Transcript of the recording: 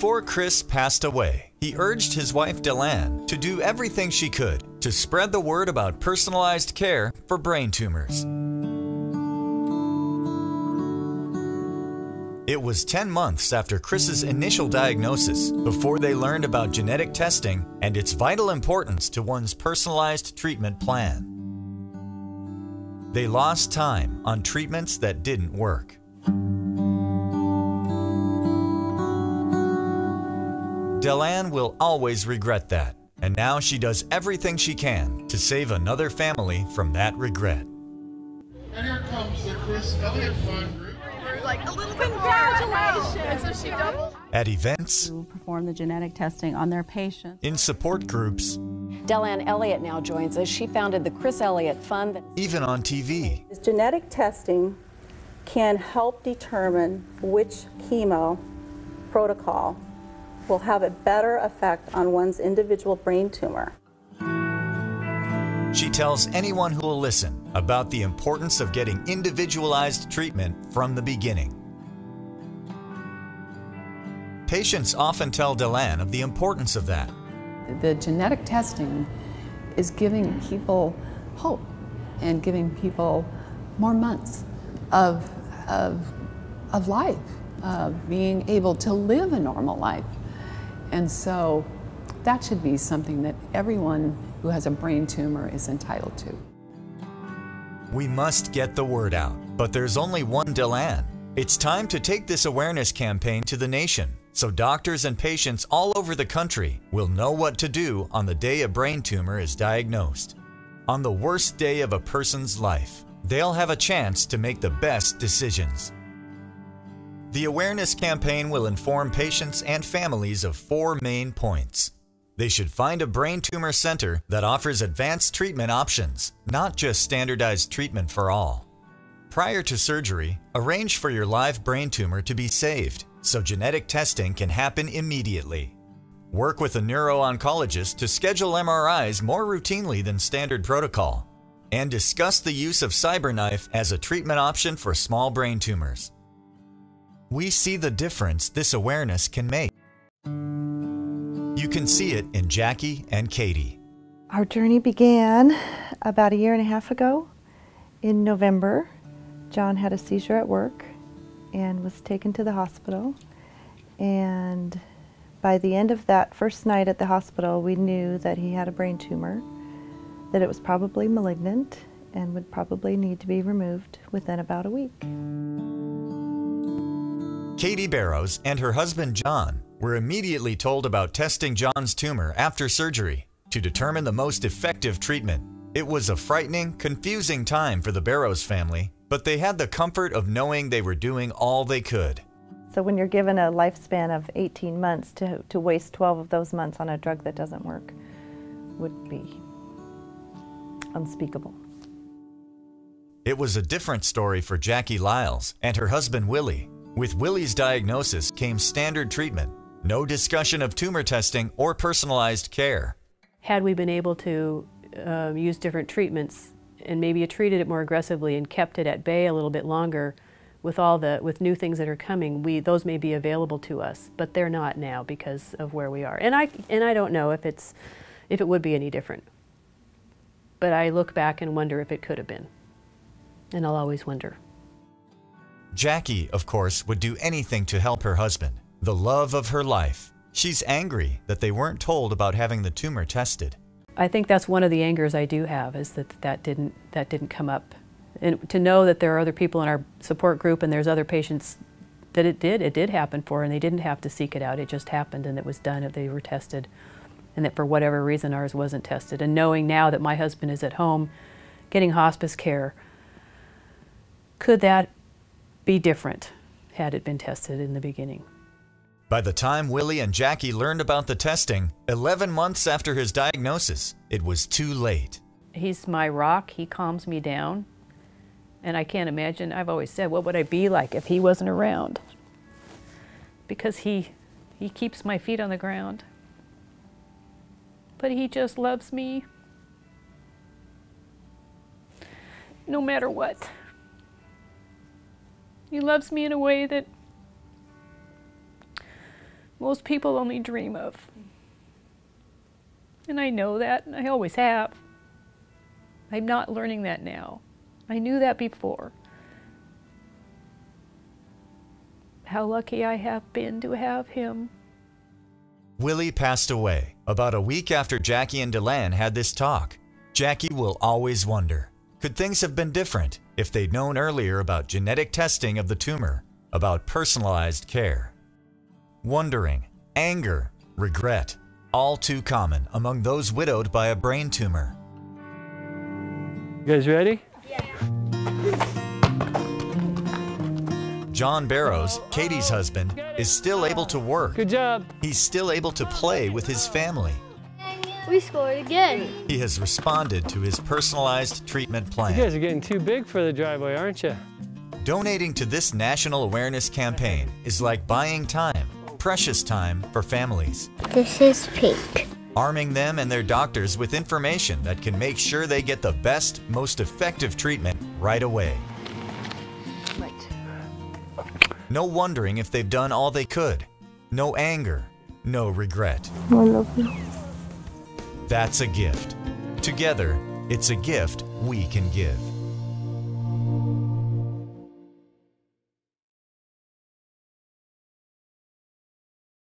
Before Chris passed away, he urged his wife Delanne to do everything she could to spread the word about personalized care for brain tumors. It was 10 months after Chris's initial diagnosis before they learned about genetic testing and its vital importance to one's personalized treatment plan. They lost time on treatments that didn't work. Delanne will always regret that, and now she does everything she can to save another family from that regret. And here comes the Chris Elliott Fund Group. We're like a little bit congratulations. And so she doubled. At events, to perform the genetic testing on their patients. in support groups, Delanne Elliott now joins us. She founded the Chris Elliott Fund. even on TV. Genetic testing can help determine which chemo protocol will have a better effect on one's individual brain tumor. She tells anyone who will listen about the importance of getting individualized treatment from the beginning. Patients often tell Delanne of the importance of that. The genetic testing is giving people hope and giving people more months of life, of being able to live a normal life. And so that should be something that everyone who has a brain tumor is entitled to. We must get the word out, but there's only one Delanne. It's time to take this awareness campaign to the nation, so doctors and patients all over the country will know what to do on the day a brain tumor is diagnosed. On the worst day of a person's life, they'll have a chance to make the best decisions. The awareness campaign will inform patients and families of 4 main points. They should find a brain tumor center that offers advanced treatment options, not just standardized treatment for all. Prior to surgery, arrange for your live brain tumor to be saved, so genetic testing can happen immediately. Work with a neuro-oncologist to schedule MRIs more routinely than standard protocol. And discuss the use of CyberKnife as a treatment option for small brain tumors. We see the difference this awareness can make. You can see it in Jackie and Katie. Our journey began about a year and a half ago. In November, John had a seizure at work and was taken to the hospital. And by the end of that first night at the hospital, we knew that he had a brain tumor, that it was probably malignant and would probably need to be removed within about a week. Katie Barrows and her husband John were immediately told about testing John's tumor after surgery to determine the most effective treatment. It was a frightening, confusing time for the Barrows family, but they had the comfort of knowing they were doing all they could. So when you're given a lifespan of 18 months, to waste 12 of those months on a drug that doesn't work would be unspeakable. It was a different story for Jackie Lyles and her husband Willie. With Willie's diagnosis came standard treatment, no discussion of tumor testing or personalized care. Had we been able to use different treatments and maybe treated it more aggressively and kept it at bay a little bit longer with new things that are coming, those may be available to us, but they're not now because of where we are. And I don't know if it would be any different. But I look back and wonder if it could have been. And I'll always wonder. Jackie, of course, would do anything to help her husband, the love of her life. She's angry that they weren't told about having the tumor tested. I think that's one of the angers I do have, is that didn't come up. And to know that there are other people in our support group and there's other patients that it did happen for, and they didn't have to seek it out. It just happened and it was done, if they were tested, and that for whatever reason ours wasn't tested. And knowing now that my husband is at home getting hospice care, could that be different had it been tested in the beginning? By the time Willie and Jackie learned about the testing, 11 months after his diagnosis, it was too late. He's my rock. He calms me down. And I can't imagine, I've always said, what would I be like if he wasn't around? Because he keeps my feet on the ground. But he just loves me no matter what. He loves me in a way that most people only dream of. And I know that, and I always have. I'm not learning that now. I knew that before. How lucky I have been to have him. Willie passed away about a week after Jackie and Deland had this talk. Jackie will always wonder, could things have been different if they'd known earlier about genetic testing of the tumor, about personalized care? Wondering, anger, regret, all too common among those widowed by a brain tumor. You guys ready? John Barrows, Katie's husband, is still able to work. Good job. He's still able to play with his family. We scored again. He has responded to his personalized treatment plan. You guys are getting too big for the driveway, aren't you? Donating to this national awareness campaign is like buying time, precious time for families. This is pink. Arming them and their doctors with information that can make sure they get the best, most effective treatment right away. Right. No wondering if they've done all they could. No anger, no regret. I love you. That's a gift. Together, it's a gift we can give.